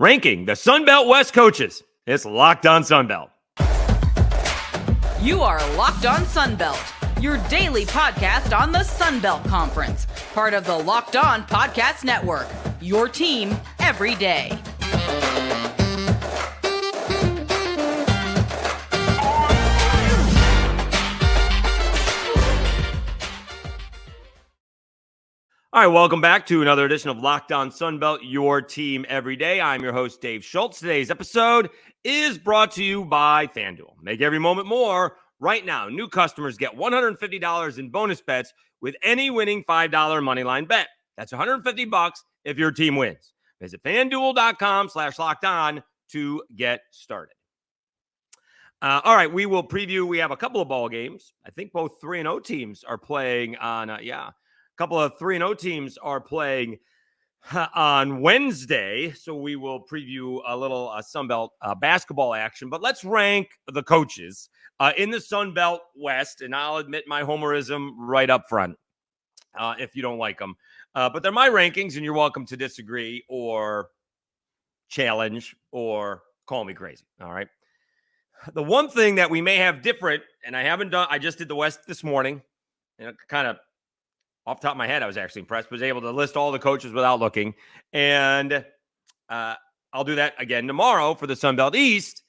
ranking the Sun Belt West coaches. It's Locked On Sun Belt. You are Locked On Sun Belt, your daily podcast on the Sun Belt Conference, part of the Locked On Podcast Network, your team every day. All right, welcome back to another edition of Locked On Sun Belt, your team every day. I'm your host, Dave Schultz. Today's episode is brought to you by FanDuel. Make every moment more. Right now, new customers get $150 in bonus bets with any winning $5 moneyline bet. That's $150 if your team wins. Visit FanDuel.com/lockedon to get started. All right, we will preview. We have a couple of ball games. I think both 3-0 teams are playing on, A couple of 3-0 teams are playing on Wednesday, so we will preview a little Sun Belt basketball action. But let's rank the coaches in the Sun Belt West, and I'll admit my homerism right up front if you don't like them. But they're my rankings, and you're welcome to disagree or challenge or call me crazy, all right? The one thing that we may have different, and I just did the West this morning, and kind of off the top of my head, I was actually impressed. Was able to list all the coaches without looking. And I'll do that again tomorrow for the Sun Belt East.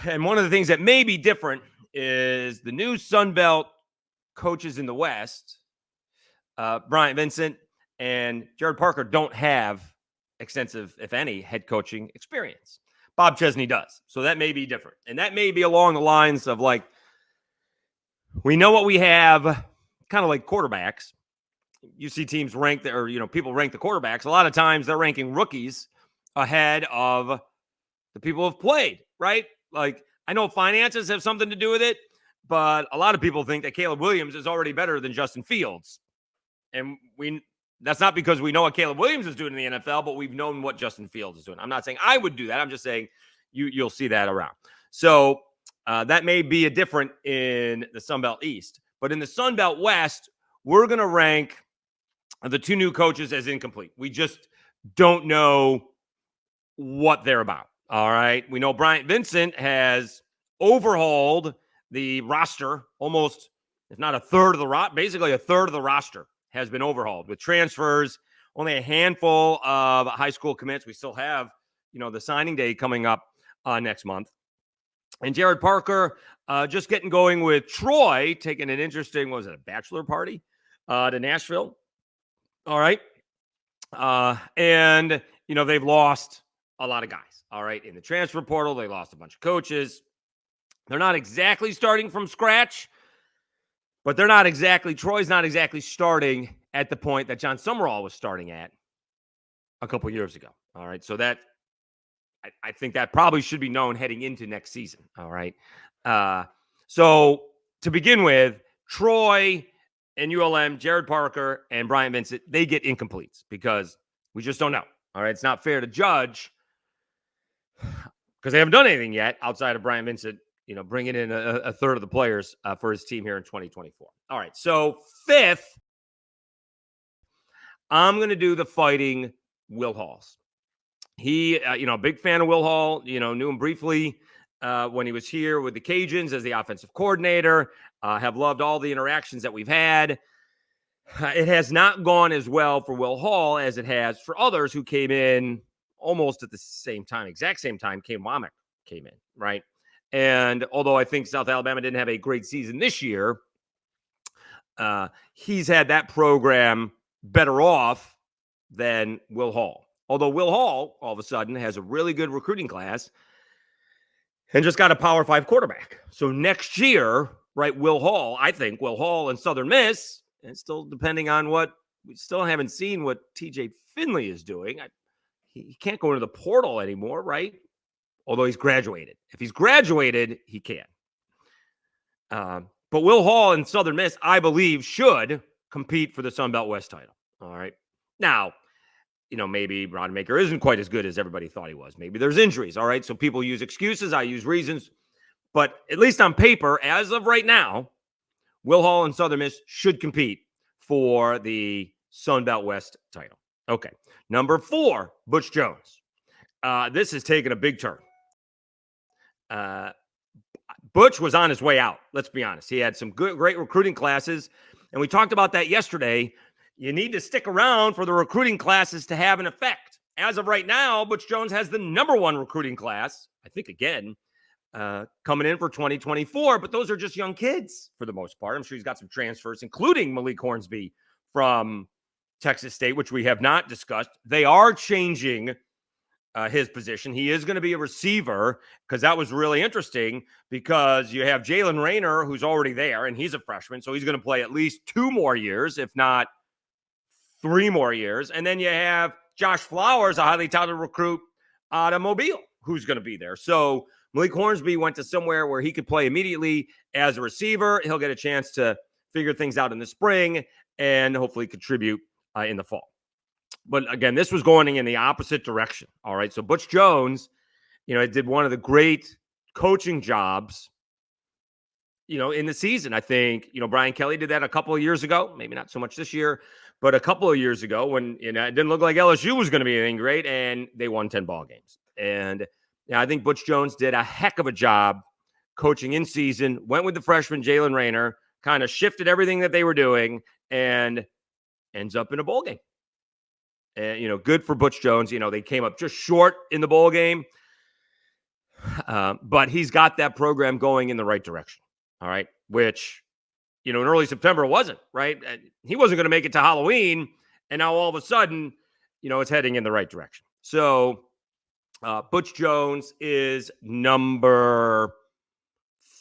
And one of the things that may be different is the new Sun Belt coaches in the West, Bryant Vincent and Jared Parker, don't have extensive, if any, head coaching experience. Bob Chesney does. So that may be different. And that may be along the lines of like, we know what we have. Kind of like quarterbacks. You see teams rank people rank the quarterbacks. A lot of times they're ranking rookies ahead of the people who've played, right? Like, I know finances have something to do with it, but a lot of people think that Caleb Williams is already better than Justin Fields. And that's not because we know what Caleb Williams is doing in the NFL, but we've known what Justin Fields is doing. I'm not saying I would do that. I'm just saying you'll see that around. So that may be a different in the Sun Belt East. But in the Sun Belt West, we're going to rank the two new coaches as incomplete. We just don't know what they're about. All right. We know Bryant Vincent has overhauled the roster almost, if not a third of the roster, basically a third of the roster has been overhauled with transfers, only a handful of high school commits. We still have, the signing day coming up next month. And Jared Parker just getting going with Troy, taking an interesting, a bachelor party to Nashville. All right. And, they've lost a lot of guys. All right. In the transfer portal, they lost a bunch of coaches. They're not exactly starting from scratch, but Troy's not exactly starting at the point that John Summerall was starting at a couple years ago. All right. So I think that probably should be known heading into next season. All right. So to begin with, Troy and ULM, Jared Parker and Bryant Vincent, they get incompletes because we just don't know. All right. It's not fair to judge because they haven't done anything yet outside of Bryant Vincent, bringing in a third of the players for his team here in 2024. All right. So fifth, I'm going to do the Fighting Will Halls. He, a big fan of Will Hall, knew him briefly when he was here with the Cajuns as the offensive coordinator, have loved all the interactions that we've had. It has not gone as well for Will Hall as it has for others who came in almost at the same time, exact same time Kane Womack came in, right? And although I think South Alabama didn't have a great season this year, he's had that program better off than Will Hall. Although Will Hall, all of a sudden, has a really good recruiting class and just got a Power 5 quarterback. So next year, right, I think Will Hall and Southern Miss, and still depending on we still haven't seen what TJ Finley is doing. He can't go into the portal anymore, right? Although he's graduated. If he's graduated, he can. But Will Hall and Southern Miss, I believe, should compete for the Sun Belt West title. All right. Now, maybe Rodemaker isn't quite as good as everybody thought he was. Maybe there's injuries. All right. So people use excuses. I use reasons. But at least on paper, as of right now, Will Hall and Southern Miss should compete for the Sun Belt West title. Okay. Number 4, Butch Jones. this has taken a big turn. Butch was on his way out. Let's be honest. He had some great recruiting classes, and we talked about that yesterday. You need to stick around for the recruiting classes to have an effect. As of right now, Butch Jones has the number one recruiting class, I think, again, coming in for 2024. But those are just young kids for the most part. I'm sure he's got some transfers, including Malik Hornsby from Texas State, which we have not discussed. They are changing his position. He is going to be a receiver, because that was really interesting, because you have Jalen Rayner, who's already there, and he's a freshman, so he's going to play at least 2 more years, if not 3 more years. And then you have Josh Flowers, a highly touted recruit out of Mobile, who's going to be there. So Malik Hornsby went to somewhere where he could play immediately as a receiver. He'll get a chance to figure things out in the spring and hopefully contribute in the fall. But again, this was going in the opposite direction. All right. So Butch Jones, did one of the great coaching jobs, in the season. I think, Brian Kelly did that a couple of years ago, maybe not so much this year, but a couple of years ago when, it didn't look like LSU was going to be anything great, and they won 10 ball games. And I think Butch Jones did a heck of a job coaching in season, went with the freshman Jalen Rayner, kind of shifted everything that they were doing, and ends up in a bowl game. And, good for Butch Jones. They came up just short in the bowl game, but he's got that program going in the right direction. All right. Which, in early September, it wasn't, right? He wasn't going to make it to Halloween. And now all of a sudden, it's heading in the right direction. So Butch Jones is number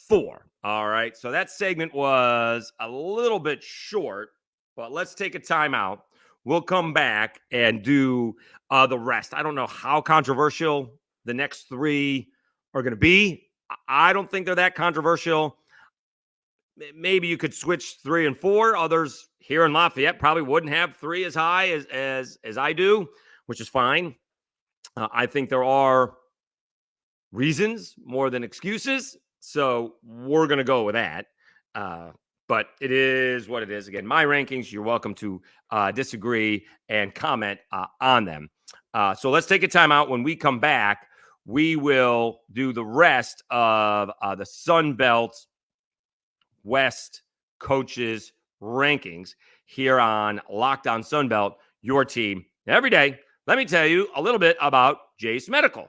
4. All right. So that segment was a little bit short, but let's take a timeout. We'll come back and do the rest. I don't know how controversial the next 3 are going to be. I don't think they're that controversial. Maybe you could switch 3 and 4. Others here in Lafayette probably wouldn't have 3 as high as I do, which is fine. I think there are reasons more than excuses, so we're going to go with that. But it is what it is. Again, my rankings, you're welcome to disagree and comment on them. So let's take a time out. When we come back, we will do the rest of the Sun Belt West coaches rankings here on Locked On Sun Belt, your team every day. Let me tell you a little bit about Jase Medical.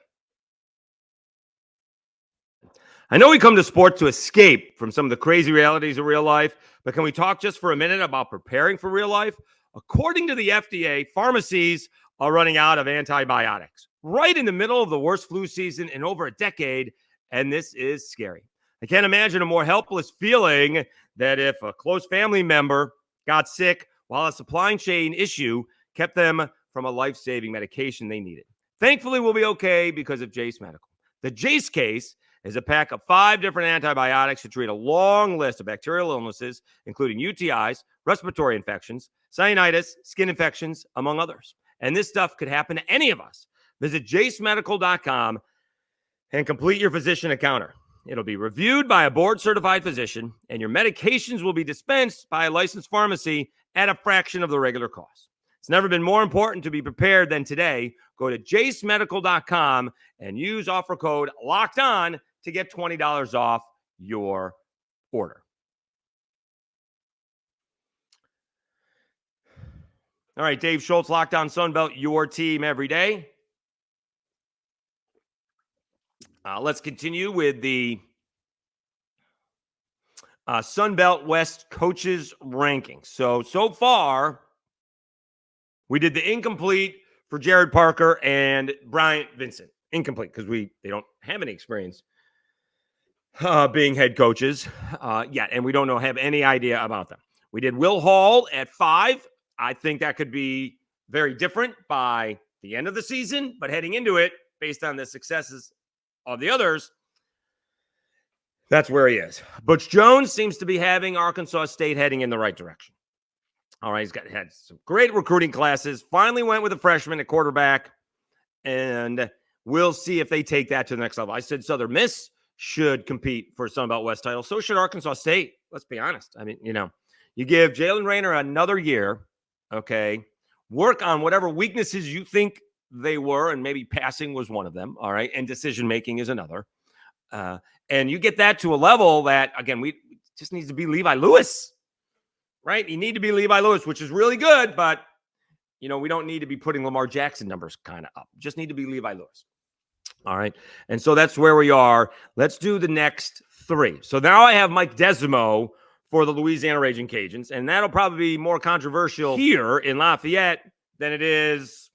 I know we come to sports to escape from some of the crazy realities of real life, but can we talk just for a minute about preparing for real life? According to the FDA, pharmacies are running out of antibiotics right in the middle of the worst flu season in over a decade, and this is scary. I can't imagine a more helpless feeling that if a close family member got sick while a supply chain issue kept them from a life-saving medication they needed. Thankfully, we'll be okay because of Jase Medical. The Jase case is a pack of 5 different antibiotics to treat a long list of bacterial illnesses, including UTIs, respiratory infections, sinusitis, skin infections, among others. And this stuff could happen to any of us. Visit jasemedical.com and complete your physician encounter. It'll be reviewed by a board-certified physician, and your medications will be dispensed by a licensed pharmacy at a fraction of the regular cost. It's never been more important to be prepared than today. Go to jasemedical.com and use offer code LOCKEDON to get $20 off your order. All right, Dave Schultz, Locked On Sunbelt, your team every day. Let's continue with the Sunbelt West coaches rankings. So far, we did the incomplete for Jared Parker and Bryant Vincent. Incomplete because they don't have any experience being head coaches yet, and we don't have any idea about them. We did Will Hall at 5. I think that could be very different by the end of the season, but heading into it, based on the successes of the others, that's where he is. Butch Jones seems to be having Arkansas State heading in the right direction. All right, he's had some great recruiting classes, finally went with a freshman at quarterback, and we'll see if they take that to the next level. I said Southern Miss should compete for a Sun Belt West title. So should Arkansas State. Let's be honest. I mean, you give Jalen Rayner another year, okay, work on whatever weaknesses you think they were, and maybe passing was one of them. All right. And decision-making is another. And you get that to a level that, again, we just needs to be Levi Lewis, right? You need to be Levi Lewis, which is really good, but, we don't need to be putting Lamar Jackson numbers kind of up. Just need to be Levi Lewis. All right. And so that's where we are. Let's do the next three. So now I have Mike Desimo for the Louisiana Raging Cajuns, and that'll probably be more controversial here in Lafayette than it is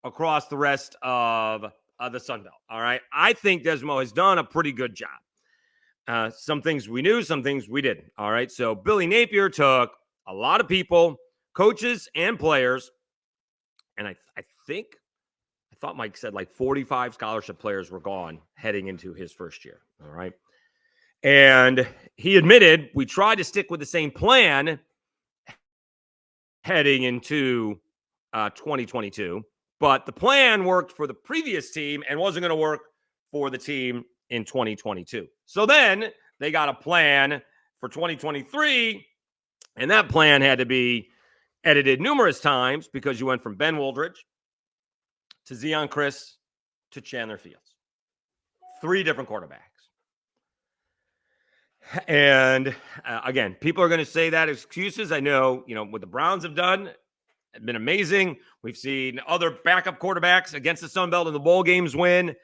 across the rest of the Sun Belt. All right. I think Desimo has done a pretty good job. Some things we knew, some things we didn't. All right. So Billy Napier took a lot of people, coaches and players, and I thought Mike said like 45 scholarship players were gone heading into his first year. All right. And he admitted we tried to stick with the same plan heading into 2022, but the plan worked for the previous team and wasn't going to work for the team in 2022. So then they got a plan for 2023, and that plan had to be edited numerous times because you went from Ben Woldridge to Zion Chris to Chandler Fields. 3 different quarterbacks. And again, people are going to say that excuses. I know, what the Browns have done have been amazing. We've seen other backup quarterbacks against the Sun Belt in the bowl games win.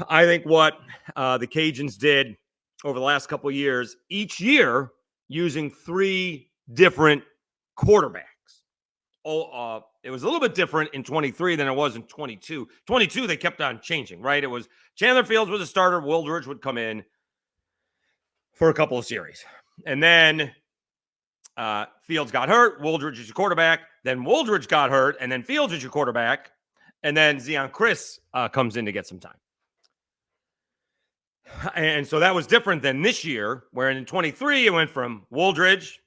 I think what the Cajuns did over the last couple of years, each year using 3 different quarterbacks. It was a little bit different in 23 than it was in 22. 22, they kept on changing, right? It was Chandler Fields was a starter. Woldridge would come in for a couple of series. And then Fields got hurt. Woldridge is your quarterback. Then Woldridge got hurt. And then Fields is your quarterback. And then Zion Chris comes in to get some time. And so that was different than this year, where in 23, it went from Woldridge,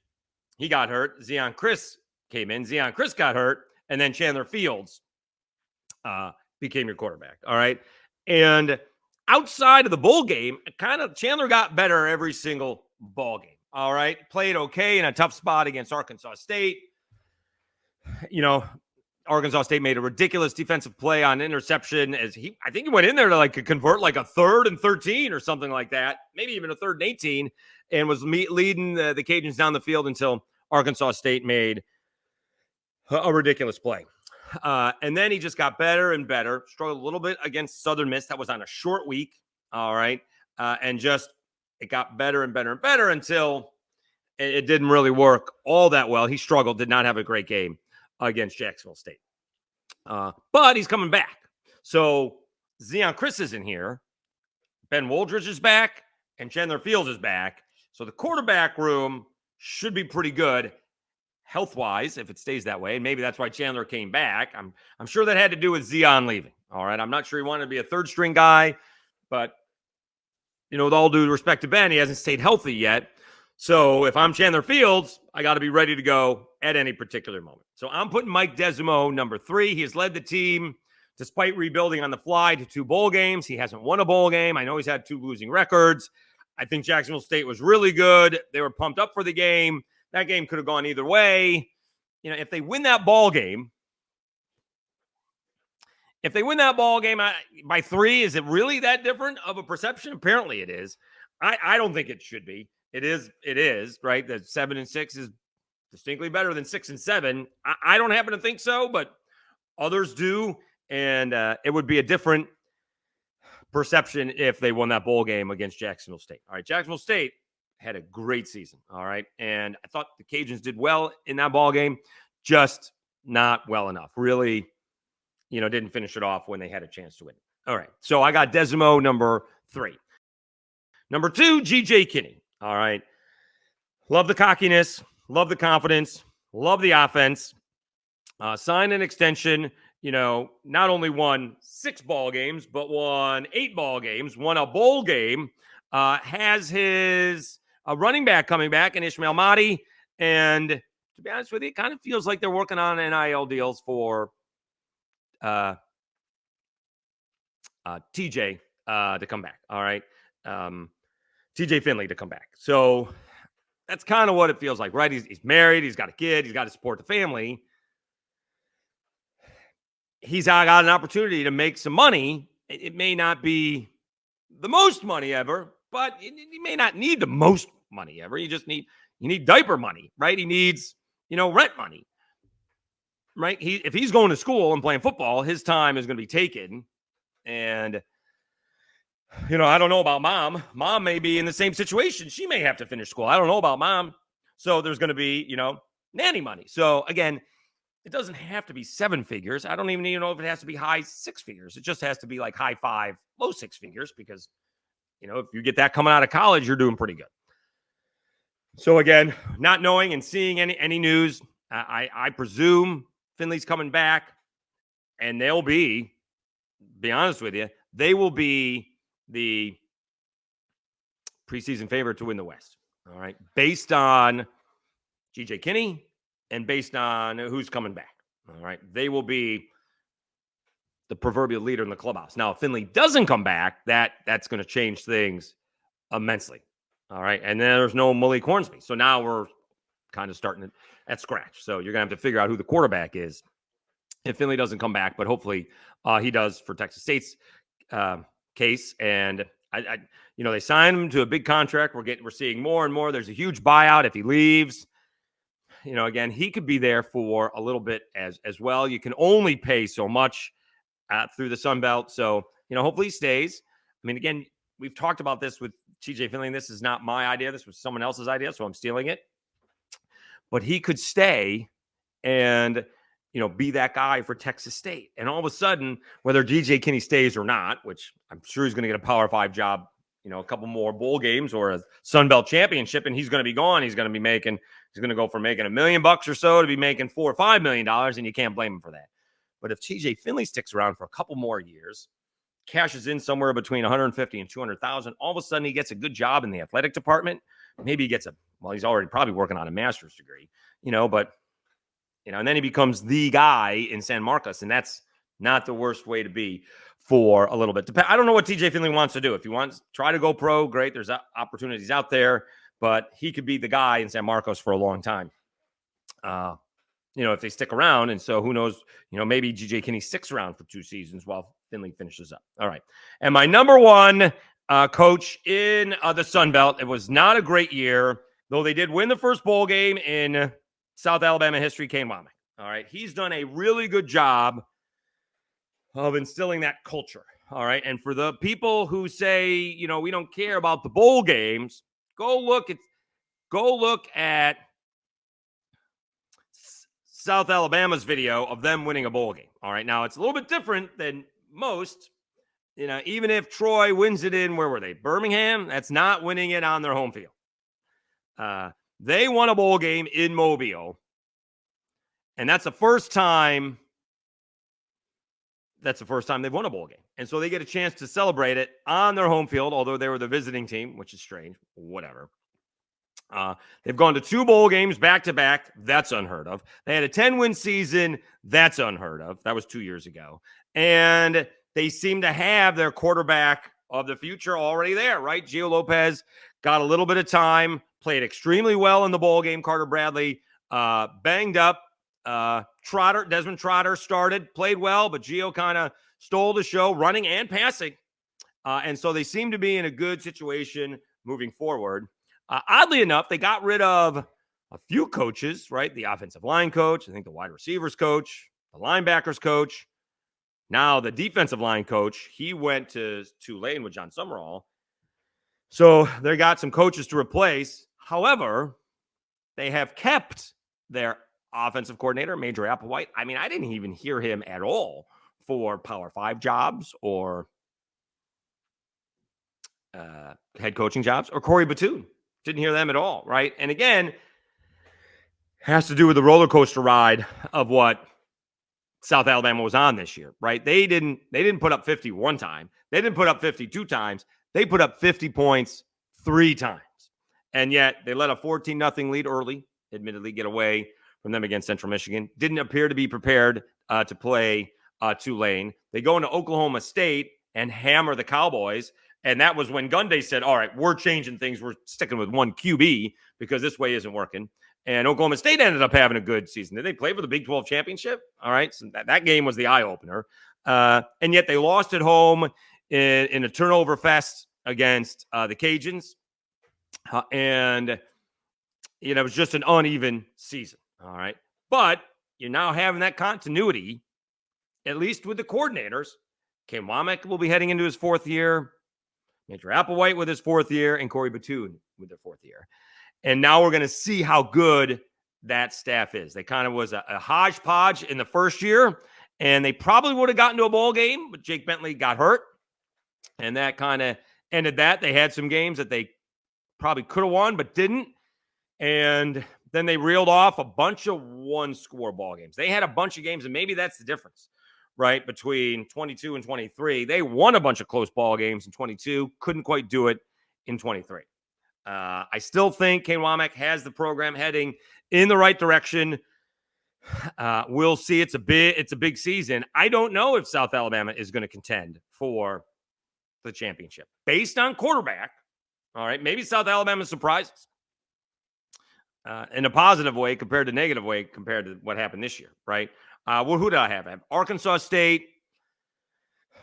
he got hurt. Zion Chris came in. Zion Chris got hurt. And then Chandler Fields became your quarterback. All right. And outside of the bowl game, Chandler got better every single ball game. All right. Played okay in a tough spot against Arkansas State. Arkansas State made a ridiculous defensive play on interception I think he went in there to convert like a 3rd and 13 or something like that, maybe even a 3rd and 18, and was leading the Cajuns down the field until Arkansas State made a ridiculous play. And then he just got better and better, struggled a little bit against Southern Miss. That was on a short week. All right. And just it got better and better and better until it didn't really work all that well. He struggled, did not have a great game against Jacksonville State. But he's coming back. So Zion Chris is in here. Ben Woldridge is back, and Chandler Fields is back. So the quarterback room should be pretty good health-wise if it stays that way. And maybe that's why Chandler came back. I'm sure that had to do with Zion leaving. All right. I'm not sure he wanted to be a 3rd-string guy, but, with all due respect to Ben, he hasn't stayed healthy yet. So if I'm Chandler Fields, I got to be ready to go at any particular moment. So I'm putting Mike Desimo number 3. He has led the team, despite rebuilding on the fly, to 2 bowl games. He hasn't won a bowl game. I know he's had 2 losing records. I think Jacksonville State was really good. They were pumped up for the game. That game could have gone either way. If they win that ball game, by 3, is it really that different of a perception? Apparently it is. I don't think it should be. It is, right? That 7-6 is distinctly better than 6-7. I don't happen to think so, but others do. And it would be a different perception if they won that bowl game against Jacksonville State. All right. Jacksonville State had a great season. All right. And I thought the Cajuns did well in that ball game, just not well enough. Really, didn't finish it off when they had a chance to win. All right. So I got Desimo number 3. Number 2, G.J. Kinney. All right. Love the cockiness. Love the confidence. Love the offense. Signed an extension. Not only won 6 ball games, but won 8 ball games. Won a bowl game. Has his running back coming back in Ishmael Mahdi. And to be honest with you, it kind of feels like they're working on NIL deals for TJ to come back. All right. TJ Finley to come back. So that's kind of what it feels like, right? He's married. He's got a kid. He's got to support the family. he's got an opportunity to make some money. It may not be the most money ever, but he may not need the most money ever. You need diaper money, right? He needs, rent money, right? If he's going to school and playing football, his time is going to be taken. And, I don't know about mom. Mom may be in the same situation. She may have to finish school. I don't know about mom. So there's going to be, nanny money. So again, it doesn't have to be 7 figures. I don't even know if it has to be high 6 figures. It just has to be like high 5, low 6 figures because, if you get that coming out of college, you're doing pretty good. So again, not knowing and seeing any news, I presume Finley's coming back, and they'll be honest with you, they will be the preseason favorite to win the West. All right, based on G.J. Kinney and based on who's coming back. All right, they will be the proverbial leader in the clubhouse. Now, if Finley doesn't come back, that's going to change things immensely. All right, and then there's no Malik Hornsby. So now we're kind of starting at scratch. So you're going to have to figure out who the quarterback is if Finley doesn't come back, but hopefully he does for Texas State's case. And they signed him to a big contract. We're seeing more and more. There's a huge buyout if he leaves. Again, he could be there for a little bit as well. You can only pay so much through the Sun Belt. So, hopefully he stays. I mean, again, we've talked about this with TJ Finley. This is not my idea. This was someone else's idea, so I'm stealing it. But he could stay and, be that guy for Texas State. And all of a sudden, whether DJ Kinney stays or not, which I'm sure he's going to get a Power 5 job, a couple more bowl games or a Sun Belt championship, and he's going to be gone. He's going to go from making $1 million or so to be making $4 or $5 million, and you can't blame him for that. But if TJ Finley sticks around for a couple more years, cashes in somewhere between 150 and 200,000, all of a sudden he gets a good job in the athletic department. Maybe he gets he's already probably working on a master's degree, and then he becomes the guy in San Marcos, and that's not the worst way to be for a little bit. I don't know what TJ Finley wants to do. If he wants to try to go pro, great. There's opportunities out there, but he could be the guy in San Marcos for a long time. If they stick around. And so who knows, maybe GJ Kinney sticks around for 2 seasons while Finley finishes up. All right. And my number one coach in the Sun Belt, it was not a great year, though they did win the first bowl game in South Alabama history, Kane Wommack. All right. He's done a really good job of instilling that culture. All right. And for the people who say, we don't care about the bowl games, go look at South Alabama's video of them winning a bowl game. All right. Now, it's a little bit different than most. Even if Troy wins it in, where were they? Birmingham? That's not winning it on their home field. They won a bowl game in Mobile. And that's the first time they've won a bowl game. And so they get a chance to celebrate it on their home field, although they were the visiting team, which is strange. Whatever. They've gone to 2 bowl games back-to-back. That's unheard of. They had a 10-win season. That's unheard of. That was 2 years ago. And they seem to have their quarterback of the future already there, right? Gio Lopez got a little bit of time, played extremely well in the bowl game. Carter Bradley banged up. Desmond Trotter started, played well, but Gio kind of stole the show running and passing. And so they seem to be in a good situation moving forward. Oddly enough, they got rid of a few coaches, right? The offensive line coach, I think the wide receivers coach, the linebackers coach. Now the defensive line coach, he went to Tulane with John Summerall. So they got some coaches to replace. However, they have kept their offensive coordinator, Major Applewhite. I mean, I didn't even hear him at all for Power 5 jobs or head coaching jobs, or Corey Batoon. Didn't hear them at all, right? And again, has to do with the roller coaster ride of what South Alabama was on this year, right? They didn't put up 50 one time. They didn't put up 50 2 times. They put up 50 points 3 times. And yet they let a 14-0 lead early, admittedly get away from them against Central Michigan. Didn't appear to be prepared to play Tulane. They go into Oklahoma State and hammer the Cowboys. And that was when Gunday said, all right, we're changing things. We're sticking with one QB because this way isn't working. And Oklahoma State ended up having a good season. Did they play for the Big 12 championship? All right. So that game was the eye-opener. And yet they lost at home in a turnover fest against the Cajuns. And, it was just an uneven season. All right. But you're now having that continuity, at least with the coordinators. Ken Womack will be heading into his fourth year. Major Applewhite with his fourth year. And Corey Batoon with their fourth year. And now we're going to see how good that staff is. They kind of was a hodgepodge in the first year. And they probably would have gotten to a bowl game, but Jake Bentley got hurt. And that kind of ended that. They had some games that they probably could have won, but didn't. And then they reeled off a bunch of one-score ball games. They had a bunch of games, and maybe that's the difference, right, between 22 and 23. They won a bunch of close ball games in 22, couldn't quite do it in 23. I still think Kane Womack has the program heading in the right direction. We'll see. It's a big season. I don't know if South Alabama is going to contend for the championship based on quarterback. All right, maybe South Alabama surprises in a positive way compared to negative way compared to what happened this year, right? Who did I have? I have Arkansas State,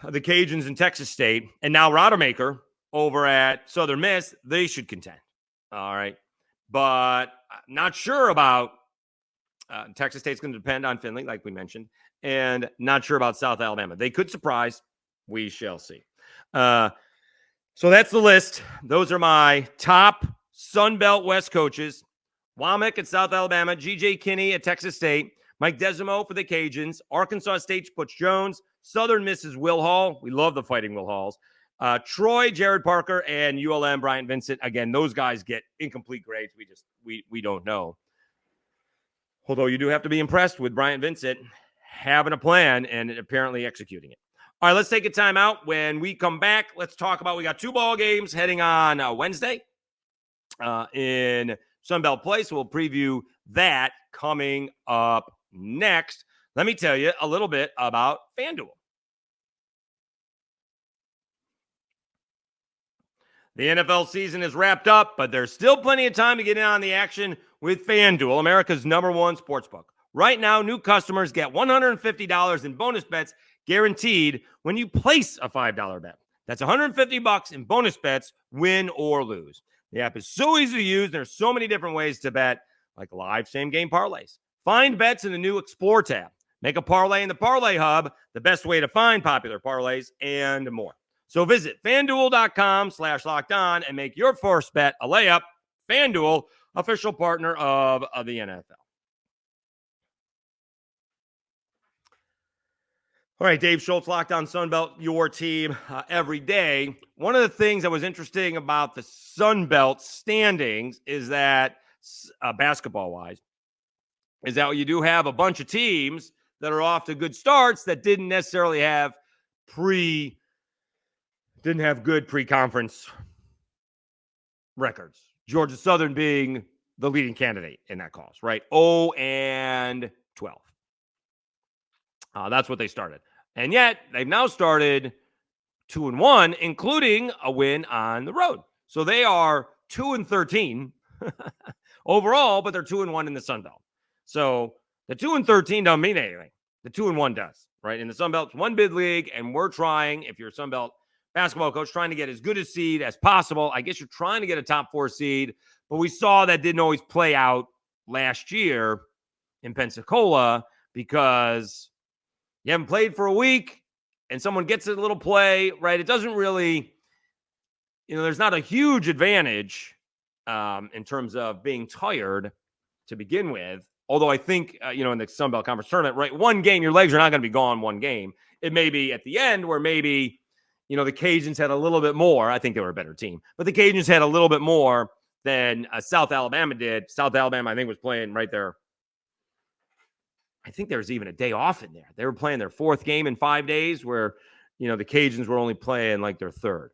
the Cajuns, and Texas State, and now Rodemaker over at Southern Miss. They should contend. All right, but not sure about Texas State's going to depend on Finley, like we mentioned, and not sure about South Alabama. They could surprise. We shall see. So that's the list. Those are my top Sun Belt West coaches. Womack at South Alabama, G.J. Kinney at Texas State, Mike Desimo for the Cajuns, Arkansas State's Butch Jones, Southern Miss's Will Hall. We love the Fighting Will Halls. Troy, Jared Parker, and ULM, Bryant Vincent. Again, those guys get incomplete grades. We don't know. Although you do have to be impressed with Bryant Vincent having a plan and apparently executing it. All right, let's take a time out. When we come back, let's talk about, we got 2 ball games heading on Wednesday in Sunbelt Place. We'll preview that coming up next. Let me tell you a little bit about FanDuel. The NFL season is wrapped up, but there's still plenty of time to get in on the action with FanDuel, America's #1 sportsbook. Right now, new customers get $150 in bonus bets guaranteed when you place a $5 bet. That's $150 in bonus bets, win or lose. The app is so easy to use. There's so many different ways to bet, like live same-game parlays. Find bets in the new Explore tab. Make a parlay in the Parlay Hub, the best way to find popular parlays, and more. So visit FanDuel.com/lockedon and make your first bet a layup. FanDuel, official partner of the NFL. All right, Dave Schultz, Locked On Sunbelt, your team every day. One of the things that was interesting about the Sunbelt standings is that, basketball-wise, is that you do have a bunch of teams that are off to good starts that didn't necessarily have good pre-conference records. Georgia Southern being the leading candidate in that cause, right? 0-12. That's what they started. And yet, they've now started 2-1, including a win on the road. So they are 2-13 overall, but they're 2-1 in the Sun Belt. So the 2-13 don't mean anything. The 2-1 does, right? In the Sun Belt's one bid league, and we're trying, if you're a Sun Belt basketball coach, trying to get as good a seed as possible. I guess you're trying to get a top 4 seed, but we saw that didn't always play out last year in Pensacola because you haven't played for a week and someone gets a little play, right? It doesn't really, there's not a huge advantage in terms of being tired to begin with. Although I think, in the Sun Belt Conference tournament, right, one game, your legs are not going to be gone one game. It may be at the end where maybe, the Cajuns had a little bit more. I think they were a better team. But the Cajuns had a little bit more than South Alabama did. South Alabama, I think, was playing right there. I think there was even a day off in there. They were playing their 4th game in 5 days where, the Cajuns were only playing like their 3rd.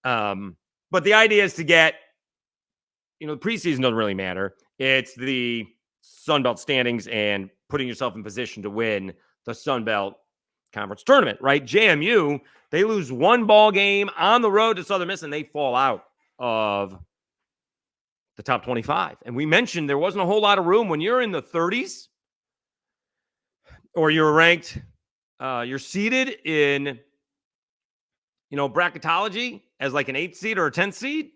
But the idea is to get, the preseason doesn't really matter. It's the Sun Belt standings and putting yourself in position to win the Sun Belt Conference tournament, right? JMU, they lose 1 ball game on the road to Southern Miss and they fall out of the top 25. And we mentioned there wasn't a whole lot of room when you're in the 30s or you're ranked, you're seated in, bracketology as like an 8th seed or a 10th seed.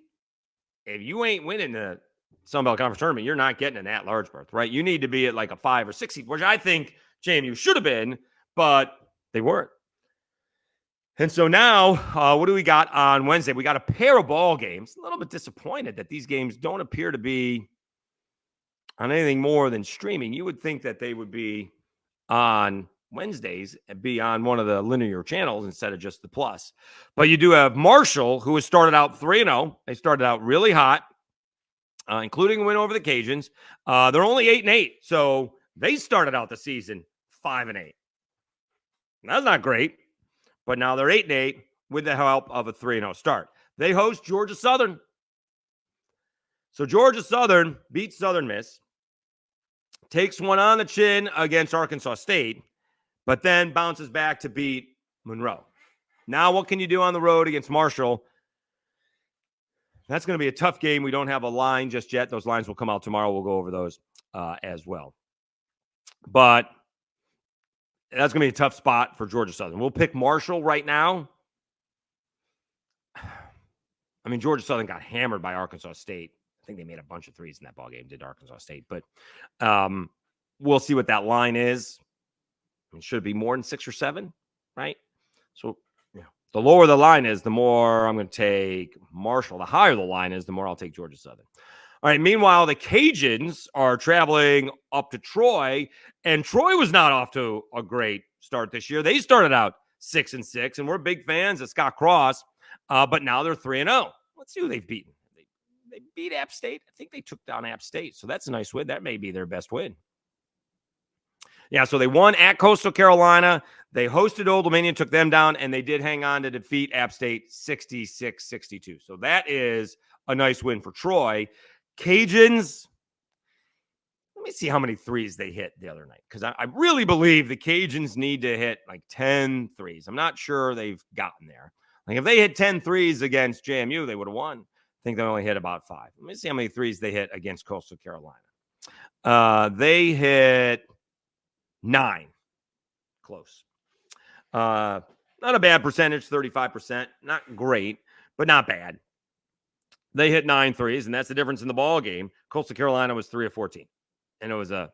If you ain't winning the Sun Belt Conference tournament, you're not getting an at-large berth, right? You need to be at like a 5 or 6 seed, which I think JMU should have been, but they weren't. And so now, what do we got on Wednesday? We got a pair of ball games. A little bit disappointed that these games don't appear to be on anything more than streaming. You would think that they would be on Wednesdays and be on one of the linear channels instead of just the plus. But you do have Marshall, who has started out 3-0. They started out really hot, including a win over the Cajuns. They're only 8-8, so they started out the season 5-8. That's not great. But now they're 8-8 with the help of a 3-0 start. They host Georgia Southern. So Georgia Southern beats Southern Miss, takes one on the chin against Arkansas State, but then bounces back to beat Monroe. Now what can you do on the road against Marshall? That's going to be a tough game. We don't have a line just yet. Those lines will come out tomorrow. We'll go over those as well. But that's going to be a tough spot for Georgia Southern. We'll pick Marshall right now. I mean, Georgia Southern got hammered by Arkansas State. I think they made a bunch of threes in that ballgame, did Arkansas State. But we'll see what that line is. I mean, should it be more than 6 or 7, right? So the lower the line is, the more I'm going to take Marshall. The higher the line is, the more I'll take Georgia Southern. All right, meanwhile, the Cajuns are traveling up to Troy, and Troy was not off to a great start this year. They started out 6-6, and we're big fans of Scott Cross, but now they're 3-0. Let's see who they've beaten. They beat App State. I think they took down App State, so that's a nice win. That may be their best win. Yeah, so they won at Coastal Carolina. They hosted Old Dominion, took them down, and they did hang on to defeat App State 66-62. So that is a nice win for Troy. Cajuns, let me see how many threes they hit the other night, because I really believe the Cajuns need to hit like 10 threes. I'm not sure they've gotten there. Like if they hit 10 threes against JMU, they would have won. I think they only hit about 5. Let me see how many threes they hit against Coastal Carolina. They hit 9. Close. Not a bad percentage, 35%. Not great, but not bad. They hit 9 threes, and that's the difference in the ball game. Coastal Carolina was 3 of 14, and it was a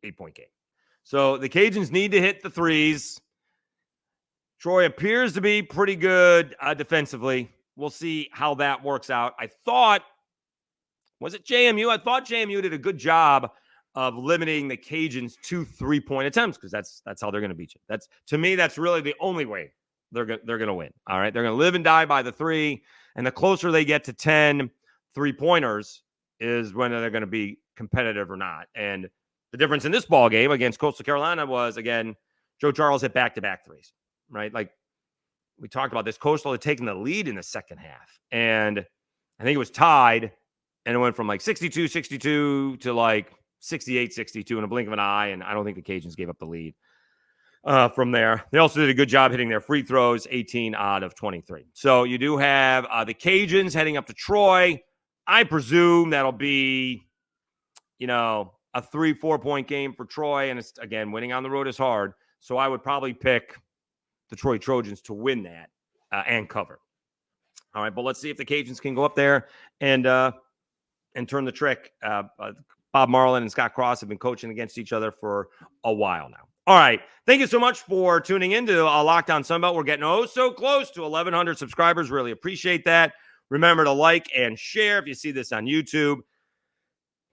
8-point game. So the Cajuns need to hit the threes. Troy appears to be pretty good defensively. We'll see how that works out. Was it JMU? I thought JMU did a good job of limiting the Cajuns to 3-point attempts, because that's how they're going to beat you. To me, that's really the only way they're going to win. All right, they're going to live and die by the 3. And the closer they get to 10 3-pointers is when they're going to be competitive or not. And the difference in this ball game against Coastal Carolina was, again, Joe Charles hit back-to-back threes, right? Like we talked about this, Coastal had taken the lead in the second half. And I think it was tied, and it went from like 62-62 to like 68-62 in a blink of an eye. And I don't think the Cajuns gave up the lead. From there, they also did a good job hitting their free throws, 18 out of 23. So you do have the Cajuns heading up to Troy. I presume that'll be, a 3-4 point game for Troy. And it's, again, winning on the road is hard. So I would probably pick the Troy Trojans to win that and cover. All right, but let's see if the Cajuns can go up there and turn the trick. Bob Marlin and Scott Cross have been coaching against each other for a while now. All right. Thank you so much for tuning into Lockdown Sunbelt. We're getting so close to 1,100 subscribers. Really appreciate that. Remember to like and share if you see this on YouTube.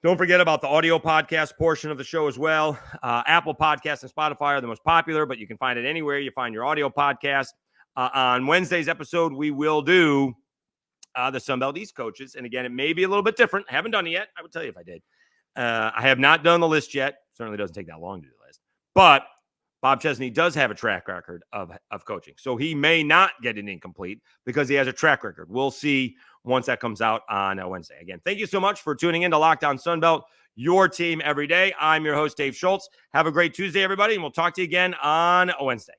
Don't forget about the audio podcast portion of the show as well. Apple Podcasts and Spotify are the most popular, but you can find it anywhere you find your audio podcast. On Wednesday's episode, we will do the Sunbelt East coaches. And again, it may be a little bit different. I haven't done it yet. I would tell you if I did. I have not done the list yet. Certainly doesn't take that long to do the list. But Bob Chesney does have a track record of coaching. So he may not get an incomplete because he has a track record. We'll see once that comes out on Wednesday. Again, thank you so much for tuning in to Lockdown Sunbelt, your team every day. I'm your host, Dave Schultz. Have a great Tuesday, everybody, and we'll talk to you again on Wednesday.